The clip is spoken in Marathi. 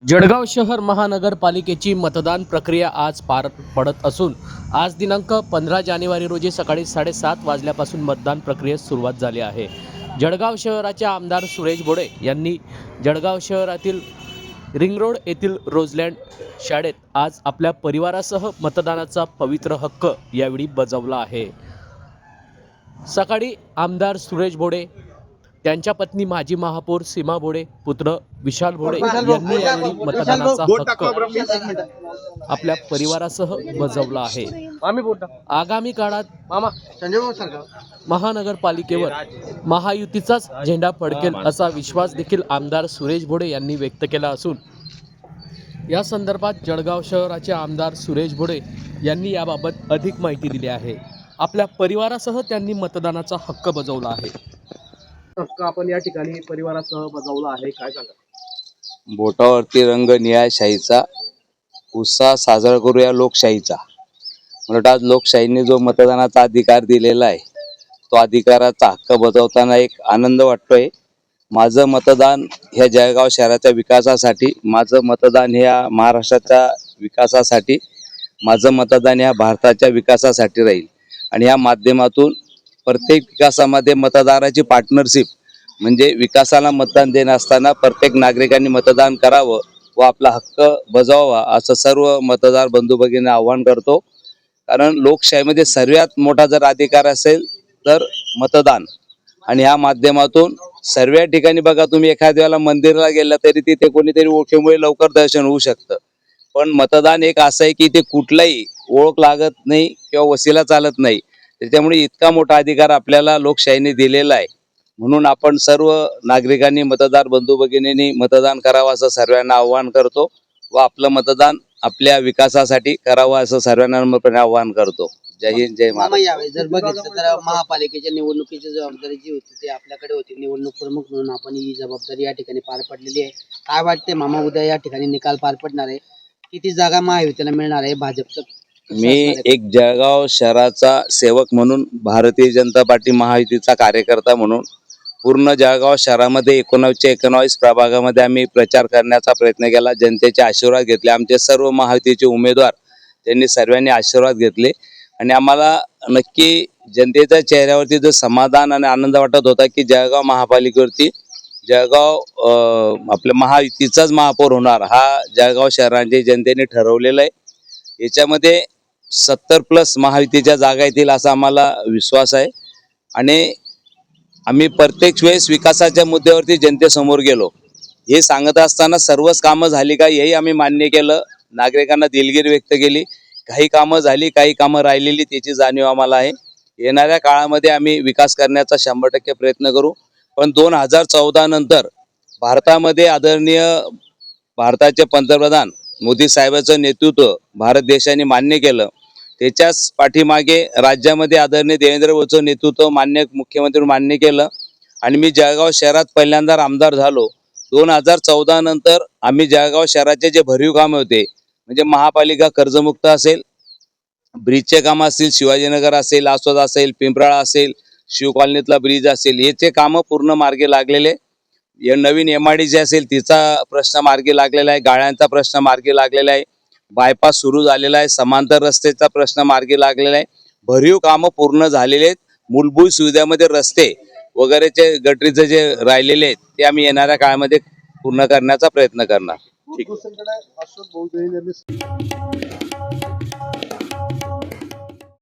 जळगाव शहर महानगरपालिकेची मतदान प्रक्रिया आज पार पडत असून आज दिनांक 15 जानेवारी रोजी सकाळी 7:30 वाजल्यापासून मतदान प्रक्रियेस सुरुवात झाली आहे। जळगाव शहराचे आमदार सुरेश भोडे यांनी जळगाव शहरातील रिंग रोड येथील रोजलँड शाळेत आज आपल्या परिवारासह मतदानाचा पवित्र हक्क यावेळी बजावला आहे। सकाळी आमदार सुरेश भोडे, त्यांच्या पत्नी माजी महापौर सीमा भोडे, पुत्र विशाल भोडे यांनी यावेळी मतदानाचा हक्क आपल्या परिवारासह बजावला आहे। आगामी काळात महानगरपालिकेवर महायुतीचाच झेंडा फडकेल असा विश्वास देखील आमदार सुरेश भोडे यांनी व्यक्त केला असून या संदर्भात जळगाव शहराचे आमदार सुरेश भोडे यांनी याबाबत अधिक माहिती दिली आहे। आपल्या परिवारासह त्यांनी मतदानाचा हक्क बजावला आहे। हक्क आपण या ठिकाणी परिवारासह बजावला आहे, काय सांगा? बोटावरती रंग न्यायशाहीचा, उत्साह साजरा करूया लोकशाहीचा। मला आज लोकशाहीने जो मतदानाचा अधिकार दिलेला आहे तो अधिकाराचा हक्क बजावताना एक आनंद वाटतोय। माझं मतदान ह्या जळगाव शहराच्या विकासासाठी, माझं मतदान ह्या महाराष्ट्राच्या विकासासाठी, माझं मतदान ह्या भारताच्या विकासासाठी राहील। आणि या माध्यमातून प्रत्येक विकासामध्ये मतदाराची पार्टनरशिप म्हणजे विकासाला मतदान देणं असताना प्रत्येक नागरिकांनी मतदान करावं व आपला हक्क बजावावा असं सर्व मतदार बंधू भगिनींना आवाहन करतो। कारण लोकशाहीमध्ये सर्वात मोठा जर अधिकार असेल तर मतदान, आणि ह्या माध्यमातून सर्व ठिकाणी बघा, तुम्ही एखाद्या वेळेला मंदिराला गेला तरी तिथे कोणीतरी ओळखीमुळे लवकर दर्शन होऊ शकतं, पण मतदान एक असं आहे की ते कुठलाही ओळख लागत नाही किंवा वसिला चालत नाही। त्याच्यामुळे इतका मोठा अधिकार आपल्याला लोकशाहीने दिलेला आहे, म्हणून आपण सर्व नागरिकांनी, मतदार बंधू भगिनींनी मतदान करावं असं सर्वांना आवाहन करतो व आपलं मतदान आपल्या विकासासाठी करावं असं सर्वांना आवाहन करतो। जय हिंद, जय महाराष्ट्र। यावेळी जर बघितलं तर महापालिकेच्या निवडणुकीची जबाबदारी जी होती ती आपल्याकडे होती, निवडणूक प्रमुख म्हणून आपण ही जबाबदारी या ठिकाणी पार पडलेली आहे। काय वाटते मामा, उद्या या ठिकाणी निकाल पार पडणार आहे, किती जागा महायुतीला मिळणार आहे? भाजपचं मी एक जळगाव शहराचा सेवक म्हणून, भारतीय जनता पार्टी महायुतीचा कार्यकर्ता म्हणून पूर्ण जळगाव शहरामध्ये 19 प्रभागामध्ये आम्ही प्रचार करण्याचा प्रयत्न केला। जनतेचे आशीर्वाद घेतले, आमचे सर्व महायुतीचे उमेदवार त्यांनी सर्वांनी आशीर्वाद घेतले आणि आम्हाला नक्की जनतेच्या चेहऱ्यावरती जो समाधान आणि आनंद वाटत होता की जळगाव महापालिकेवरती जळगाव आपल्या महायुतीचाच महापौर होणार, हा जळगाव शहरांच्या जनतेने ठरवलेला आहे। याच्यामध्ये 70+ महायुतीच्या जागा येतील असा आम्हाला विश्वास आहे आणि आम्ही प्रत्येक वेळेस विकासाच्या मुद्द्यावरती जनतेसमोर गेलो। हे सांगत असताना सर्वच कामं झाली का हेही आम्ही मान्य केलं, नागरिकांना दिलगिरी व्यक्त केली। काही कामं झाली, काही कामं राहिलेली, त्याची जाणीव आम्हाला आहे। येणाऱ्या काळामध्ये आम्ही विकास करण्याचा 100% प्रयत्न करू। पण 2014 नंतर भारतामध्ये आदरणीय भारताचे पंतप्रधान मोदी साहेबांचं नेतृत्व भारत देशाने मान्य केलं, त्याच्याच पाठीमागे राज्यामध्ये आदरणीय देवेंद्र फडणवीसचं नेतृत्व मान्य मुख्यमंत्री मान्य केलं आणि मी जळगाव शहरात पहिल्यांदा आमदार झालो। 2014 नंतर आम्ही जळगाव शहराचे जे भरीव कामे होते, म्हणजे महापालिका कर्जमुक्त असेल, ब्रिजचे काम असतील, शिवाजीनगर असेल, आसोद असेल, पिंपराळा असेल, शिव कॉलनीतला ब्रिज असेल, याचे कामं पूर्ण मार्गी लागलेले। या नवीन MIDC असेल तिचा प्रश्न मार्गी लागलेला आहे, गाळ्यांचा प्रश्न मार्गी लागलेला आहे, बायपास सुरू झालेला आहे, समांतर रस्त्याचा प्रश्न मार्गी लागलेला आहे, भरीव कामं पूर्ण झालेले आहेत। मूलभूत सुविधामध्ये रस्ते वगैरेचे गटरीचे जे राहिलेले आहेत ते आम्ही येणाऱ्या काळामध्ये पूर्ण करण्याचा प्रयत्न करणार। ठीक।